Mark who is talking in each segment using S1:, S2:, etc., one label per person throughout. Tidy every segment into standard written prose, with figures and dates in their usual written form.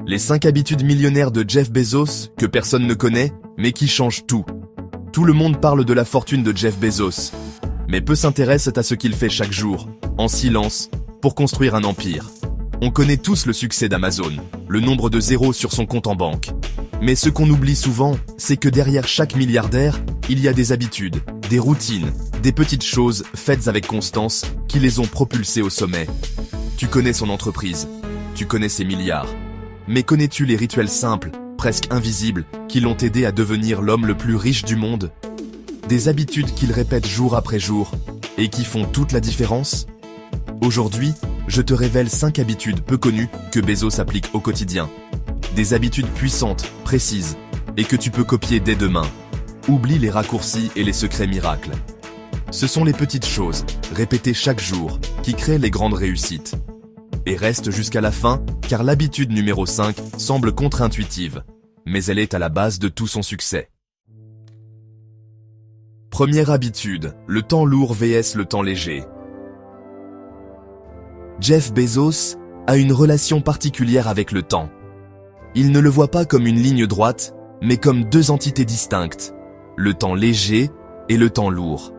S1: Les 5 habitudes millionnaires de Jeff Bezos, que personne ne connaît, mais qui changent tout. Tout le monde parle de la fortune de Jeff Bezos, mais peu s'intéressent à ce qu'il fait chaque jour, en silence, pour construire un empire. On connaît tous le succès d'Amazon, le nombre de zéros sur son compte en banque. Mais ce qu'on oublie souvent, c'est que derrière chaque milliardaire, il y a des habitudes, des routines, des petites choses faites avec constance qui les ont propulsés au sommet. Tu connais son entreprise, tu connais ses milliards. Mais connais-tu les rituels simples, presque invisibles, qui l'ont aidé à devenir l'homme le plus riche du monde? Des habitudes qu'il répète jour après jour, et qui font toute la différence? Aujourd'hui, je te révèle 5 habitudes peu connues que Bezos applique au quotidien. Des habitudes puissantes, précises, et que tu peux copier dès demain. Oublie les raccourcis et les secrets miracles. Ce sont les petites choses, répétées chaque jour, qui créent les grandes réussites. Et reste jusqu'à la fin, car l'habitude numéro 5 semble contre-intuitive, mais elle est à la base de tout son succès. Première habitude, le temps lourd vs le temps léger. Jeff Bezos a une relation particulière avec le temps. Il ne le voit pas comme une ligne droite, mais comme deux entités distinctes, le temps léger et le temps lourd.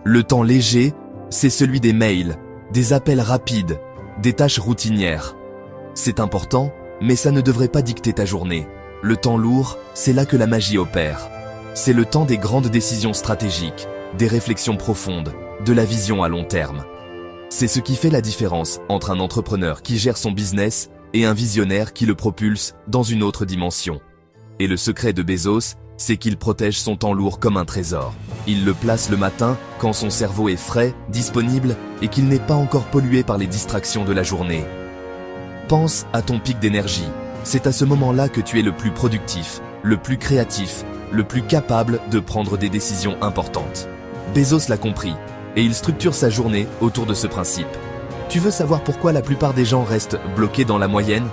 S1: Le temps léger, c'est celui des mails, des appels rapides, des tâches routinières. C'est important, mais ça ne devrait pas dicter ta journée. Le temps lourd, c'est là que la magie opère. C'est le temps des grandes décisions stratégiques, des réflexions profondes, de la vision à long terme. C'est ce qui fait la différence entre un entrepreneur qui gère son business et un visionnaire qui le propulse dans une autre dimension. Et le secret de Bezos, c'est qu'il protège son temps lourd comme un trésor. Il le place le matin quand son cerveau est frais, disponible et qu'il n'est pas encore pollué par les distractions de la journée. Pense à ton pic d'énergie. C'est à ce moment-là que tu es le plus productif, le plus créatif, le plus capable de prendre des décisions importantes. Bezos l'a compris et il structure sa journée autour de ce principe. Tu veux savoir pourquoi la plupart des gens restent bloqués dans la moyenne?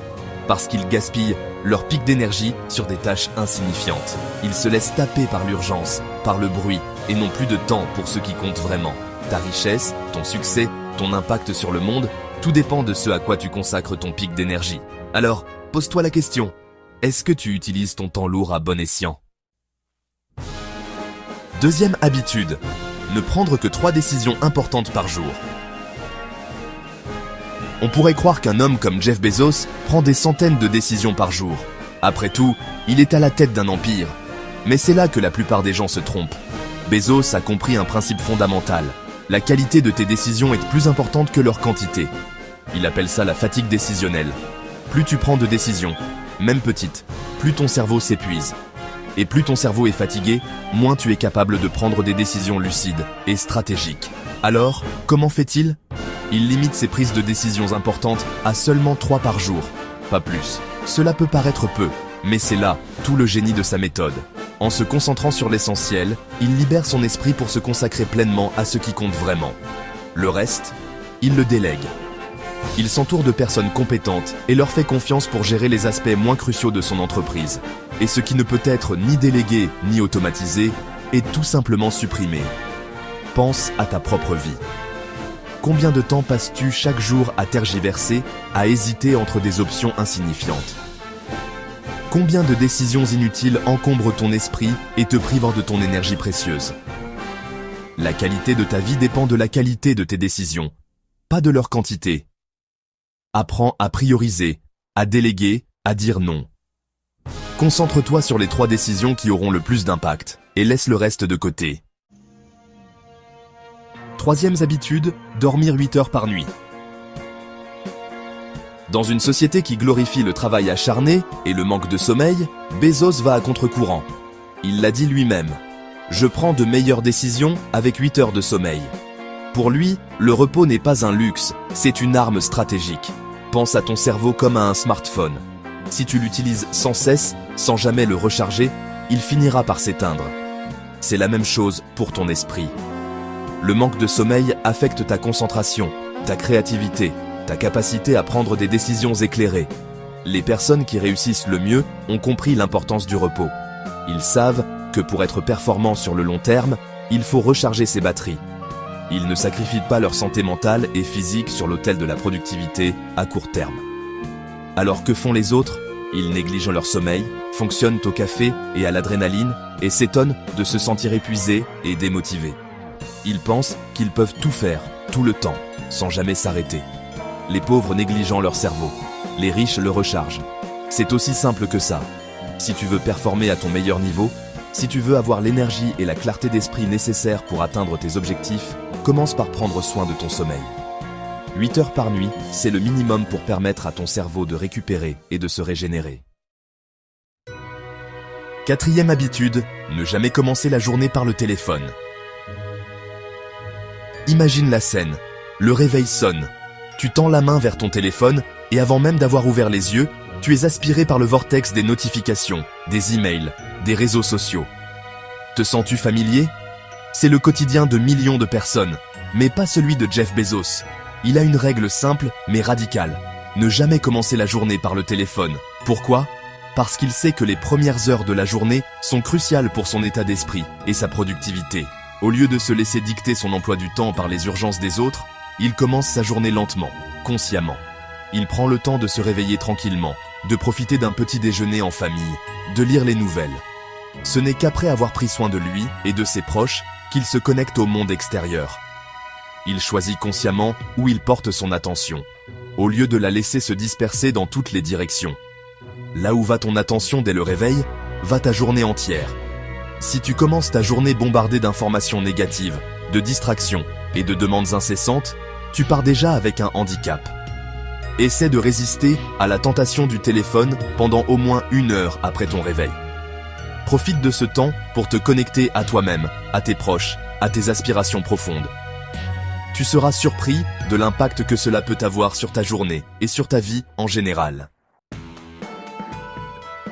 S1: Parce qu'ils gaspillent leur pic d'énergie sur des tâches insignifiantes. Ils se laissent taper par l'urgence, par le bruit, et n'ont plus de temps pour ce qui compte vraiment. Ta richesse, ton succès, ton impact sur le monde, tout dépend de ce à quoi tu consacres ton pic d'énergie. Alors, pose-toi la question, est-ce que tu utilises ton temps lourd à bon escient? Deuxième habitude, ne prendre que 3 décisions importantes par jour. On pourrait croire qu'un homme comme Jeff Bezos prend des centaines de décisions par jour. Après tout, il est à la tête d'un empire. Mais c'est là que la plupart des gens se trompent. Bezos a compris un principe fondamental. La qualité de tes décisions est plus importante que leur quantité. Il appelle ça la fatigue décisionnelle. Plus tu prends de décisions, même petites, plus ton cerveau s'épuise. Et plus ton cerveau est fatigué, moins tu es capable de prendre des décisions lucides et stratégiques. Alors, comment fait-il ? Il limite ses prises de décisions importantes à seulement 3 par jour, pas plus. Cela peut paraître peu, mais c'est là tout le génie de sa méthode. En se concentrant sur l'essentiel, il libère son esprit pour se consacrer pleinement à ce qui compte vraiment. Le reste, il le délègue. Il s'entoure de personnes compétentes et leur fait confiance pour gérer les aspects moins cruciaux de son entreprise. Et ce qui ne peut être ni délégué ni automatisé est tout simplement supprimé. Pense à ta propre vie. Combien de temps passes-tu chaque jour à tergiverser, à hésiter entre des options insignifiantes? Combien de décisions inutiles encombrent ton esprit et te privent de ton énergie précieuse? La qualité de ta vie dépend de la qualité de tes décisions, pas de leur quantité. Apprends à prioriser, à déléguer, à dire non. Concentre-toi sur les 3 décisions qui auront le plus d'impact et laisse le reste de côté. Troisième habitude, dormir 8 heures par nuit. Dans une société qui glorifie le travail acharné et le manque de sommeil, Bezos va à contre-courant. Il l'a dit lui-même. Je prends de meilleures décisions avec 8 heures de sommeil. Pour lui, le repos n'est pas un luxe, c'est une arme stratégique. Pense à ton cerveau comme à un smartphone. Si tu l'utilises sans cesse, sans jamais le recharger, il finira par s'éteindre. C'est la même chose pour ton esprit. Le manque de sommeil affecte ta concentration, ta créativité, ta capacité à prendre des décisions éclairées. Les personnes qui réussissent le mieux ont compris l'importance du repos. Ils savent que pour être performants sur le long terme, il faut recharger ses batteries. Ils ne sacrifient pas leur santé mentale et physique sur l'autel de la productivité à court terme. Alors que font les autres? Ils négligent leur sommeil, fonctionnent au café et à l'adrénaline et s'étonnent de se sentir épuisés et démotivés. Ils pensent qu'ils peuvent tout faire, tout le temps, sans jamais s'arrêter. Les pauvres négligeant leur cerveau, les riches le rechargent. C'est aussi simple que ça. Si tu veux performer à ton meilleur niveau, si tu veux avoir l'énergie et la clarté d'esprit nécessaires pour atteindre tes objectifs, commence par prendre soin de ton sommeil. 8 heures par nuit, c'est le minimum pour permettre à ton cerveau de récupérer et de se régénérer. 4e habitude, ne jamais commencer la journée par le téléphone. Imagine la scène. Le réveil sonne. Tu tends la main vers ton téléphone et avant même d'avoir ouvert les yeux, tu es aspiré par le vortex des notifications, des emails, des réseaux sociaux. Te sens-tu familier? C'est le quotidien de millions de personnes, mais pas celui de Jeff Bezos. Il a une règle simple mais radicale. Ne jamais commencer la journée par le téléphone. Pourquoi? Parce qu'il sait que les premières heures de la journée sont cruciales pour son état d'esprit et sa productivité. Au lieu de se laisser dicter son emploi du temps par les urgences des autres, il commence sa journée lentement, consciemment. Il prend le temps de se réveiller tranquillement, de profiter d'un petit déjeuner en famille, de lire les nouvelles. Ce n'est qu'après avoir pris soin de lui et de ses proches qu'il se connecte au monde extérieur. Il choisit consciemment où il porte son attention, au lieu de la laisser se disperser dans toutes les directions. Là où va ton attention dès le réveil, va ta journée entière. Si tu commences ta journée bombardée d'informations négatives, de distractions et de demandes incessantes, tu pars déjà avec un handicap. Essaie de résister à la tentation du téléphone pendant au moins 1 heure après ton réveil. Profite de ce temps pour te connecter à toi-même, à tes proches, à tes aspirations profondes. Tu seras surpris de l'impact que cela peut avoir sur ta journée et sur ta vie en général.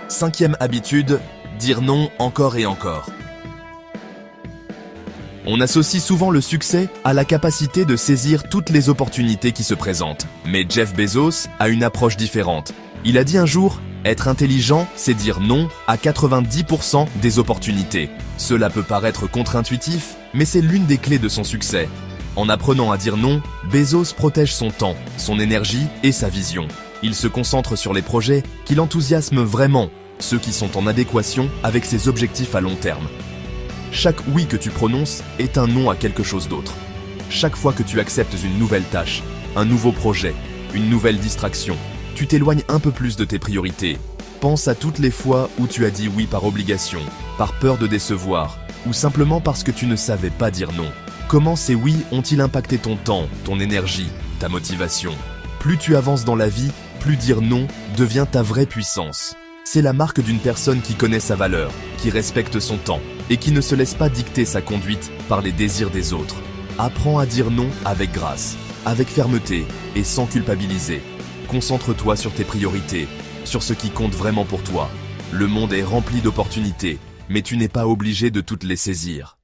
S1: 5e habitude, dire non encore et encore. On associe souvent le succès à la capacité de saisir toutes les opportunités qui se présentent. Mais Jeff Bezos a une approche différente. Il a dit un jour, être intelligent, c'est dire non à 90% des opportunités. Cela peut paraître contre-intuitif, mais c'est l'une des clés de son succès. En apprenant à dire non, Bezos protège son temps, son énergie et sa vision. Il se concentre sur les projets qui l'enthousiasment vraiment, ceux qui sont en adéquation avec ses objectifs à long terme. Chaque oui que tu prononces est un non à quelque chose d'autre. Chaque fois que tu acceptes une nouvelle tâche, un nouveau projet, une nouvelle distraction, tu t'éloignes un peu plus de tes priorités. Pense à toutes les fois où tu as dit oui par obligation, par peur de décevoir, ou simplement parce que tu ne savais pas dire non. Comment ces oui ont-ils impacté ton temps, ton énergie, ta motivation? Plus tu avances dans la vie, plus dire non devient ta vraie puissance. C'est la marque d'une personne qui connaît sa valeur, qui respecte son temps et qui ne se laisse pas dicter sa conduite par les désirs des autres. Apprends à dire non avec grâce, avec fermeté et sans culpabiliser. Concentre-toi sur tes priorités, sur ce qui compte vraiment pour toi. Le monde est rempli d'opportunités, mais tu n'es pas obligé de toutes les saisir.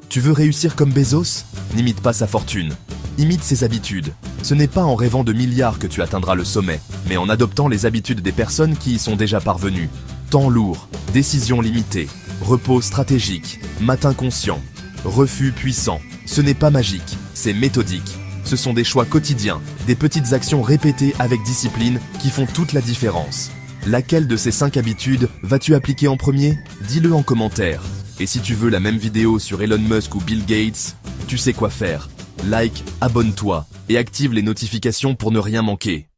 S1: Tu veux réussir comme Bezos? N'imite pas sa fortune. Imite ses habitudes. Ce n'est pas en rêvant de milliards que tu atteindras le sommet, mais en adoptant les habitudes des personnes qui y sont déjà parvenues. Temps lourd, décisions limitées, repos stratégique, matin conscient, refus puissant. Ce n'est pas magique, c'est méthodique. Ce sont des choix quotidiens, des petites actions répétées avec discipline qui font toute la différence. Laquelle de ces 5 habitudes vas-tu appliquer en premier? Dis-le en commentaire. Et si tu veux la même vidéo sur Elon Musk ou Bill Gates, tu sais quoi faire. Like, abonne-toi et active les notifications pour ne rien manquer.